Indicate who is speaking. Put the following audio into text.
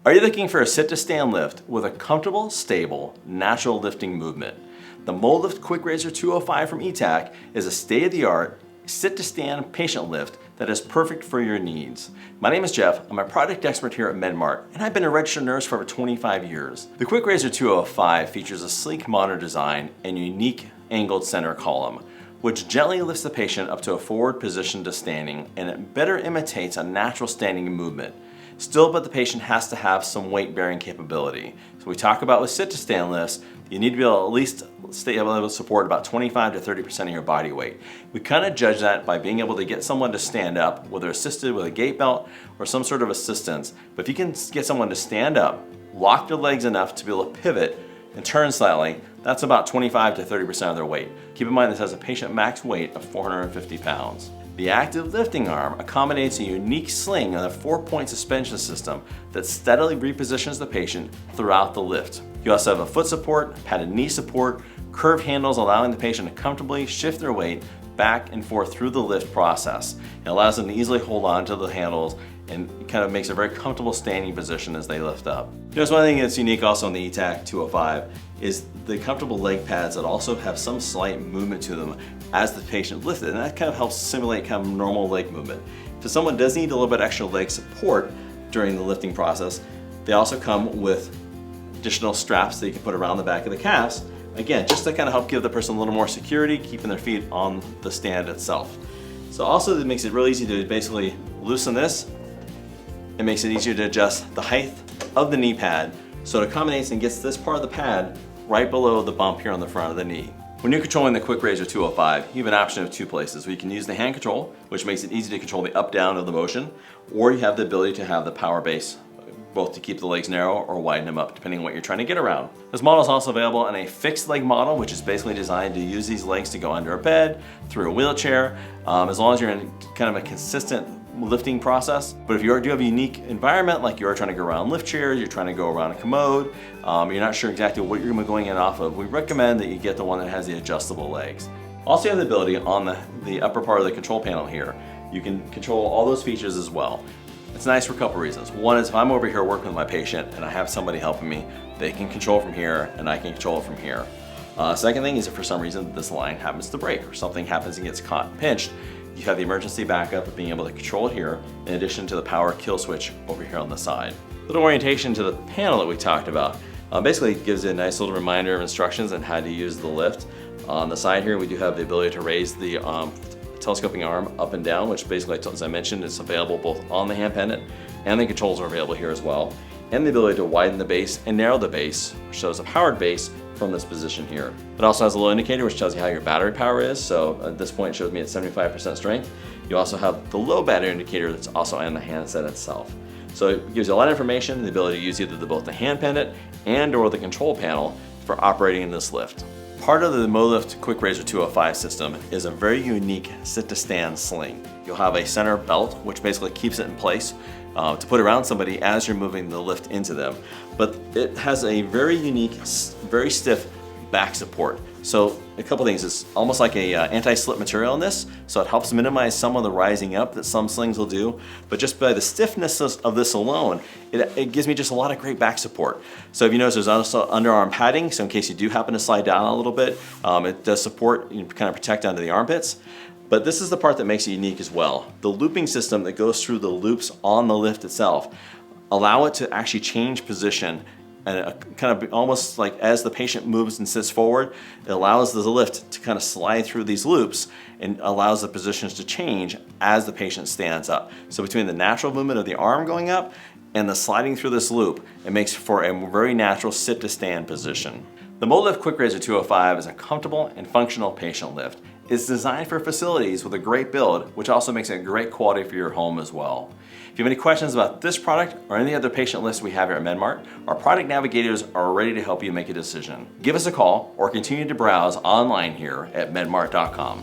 Speaker 1: Are you looking for a sit-to-stand lift with a comfortable, stable, natural lifting movement? The Molift Quick Raiser 205 from Etac is a state-of-the-art sit-to-stand patient lift that is perfect for your needs. My name is Jeff. I'm a product expert here at Mart, and I've been a registered nurse for over 25 years. The Quick Raiser 205 features a sleek modern design and unique angled center column, which gently lifts the patient up to a forward position to standing, and it better imitates a natural standing movement. Still, but the patient has to have some weight bearing capability. So we talk about with sit-to-stand lifts, you need to be able to at least stay able to support about 25 to 30% of your body weight. We kind of judge that by being able to get someone to stand up, whether assisted with a gait belt or some sort of assistance. But if you can get someone to stand up, lock their legs enough to be able to pivot and turn slightly, that's about 25 to 30% of their weight. Keep in mind this has a patient max weight of 450 pounds. The active lifting arm accommodates a unique sling and a 4-point suspension system that steadily repositions the patient throughout the lift. You also have a foot support, padded knee support, curved handles allowing the patient to comfortably shift their weight back and forth through the lift process. It allows them to easily hold on to the handles and kind of makes a very comfortable standing position as they lift up. There's one thing that's unique also in the Etac 205 is the comfortable leg pads that also have some slight movement to them as the patient lifts it, and that kind of helps simulate kind of normal leg movement. If someone does need a little bit extra leg support during the lifting process, they also come with additional straps that you can put around the back of the calves, again, just to kind of help give the person a little more security, keeping their feet on the stand itself. So also it makes it really easy to basically loosen this. It makes it easier to adjust the height of the knee pad so it accommodates and gets this part of the pad right below the bump here on the front of the knee. When you're controlling the Quick Raiser 205, you have an option of two places where you can use the hand control, which makes it easy to control the up-down of the motion, or you have the ability to have the power base, both to keep the legs narrow or widen them up, depending on what you're trying to get around. This model is also available in a fixed leg model, which is basically designed to use these legs to go under a bed, through a wheelchair, as long as you're in kind of a consistent lifting process. But if you do have a unique environment, like you're trying to go around lift chairs, you're trying to go around a commode, you're not sure exactly what you're going to be going in off of, we recommend that you get the one that has the adjustable legs. Also, you have the ability on the upper part of the control panel here, you can control all those features as well. It's nice for a couple reasons. One is if I'm over here working with my patient and I have somebody helping me, they can control from here and I can control it from here. Second thing is if for some reason this line happens to break or something happens and gets caught and pinched, you have the emergency backup of being able to control it here in addition to the power kill switch over here on the side. A little orientation to the panel that we talked about. Basically it gives you a nice little reminder of instructions on how to use the lift. On the side here we do have the ability to raise the telescoping arm up and down, which basically, as I mentioned, is available both on the hand pendant and the controls are available here as well. And the ability to widen the base and narrow the base, which shows a powered base from this position here. It also has a low indicator which tells you how your battery power is. So at this point it shows me at 75% strength. You also have the low battery indicator that's also on the handset itself. So it gives you a lot of information, the ability to use either both the hand pendant and or the control panel for operating in this lift. Part of the Molift Quick Raiser 205 system is a very unique sit-to-stand sling. You'll have a center belt, which basically keeps it in place to put around somebody as you're moving the lift into them. But it has a very unique, very stiff back support. So a couple things, it's almost like a anti-slip material in this, so it helps minimize some of the rising up that some slings will do, but just by the stiffness of this alone, it gives me just a lot of great back support. So if you notice there's also underarm padding, so in case you do happen to slide down a little bit, it does support, you kind of protect under the armpits. But this is the part that makes it unique as well. The looping system that goes through the loops on the lift itself allow it to actually change position and kind of almost like as the patient moves and sits forward, it allows the lift to kind of slide through these loops and allows the positions to change as the patient stands up. So between the natural movement of the arm going up and the sliding through this loop, it makes for a very natural sit to stand position. The Molift Quick Raiser 205 is a comfortable and functional patient lift. It's designed for facilities with a great build, which also makes it a great quality for your home as well. If you have any questions about this product or any other patient lists we have here at Mart, our product navigators are ready to help you make a decision. Give us a call or continue to browse online here at medmart.com.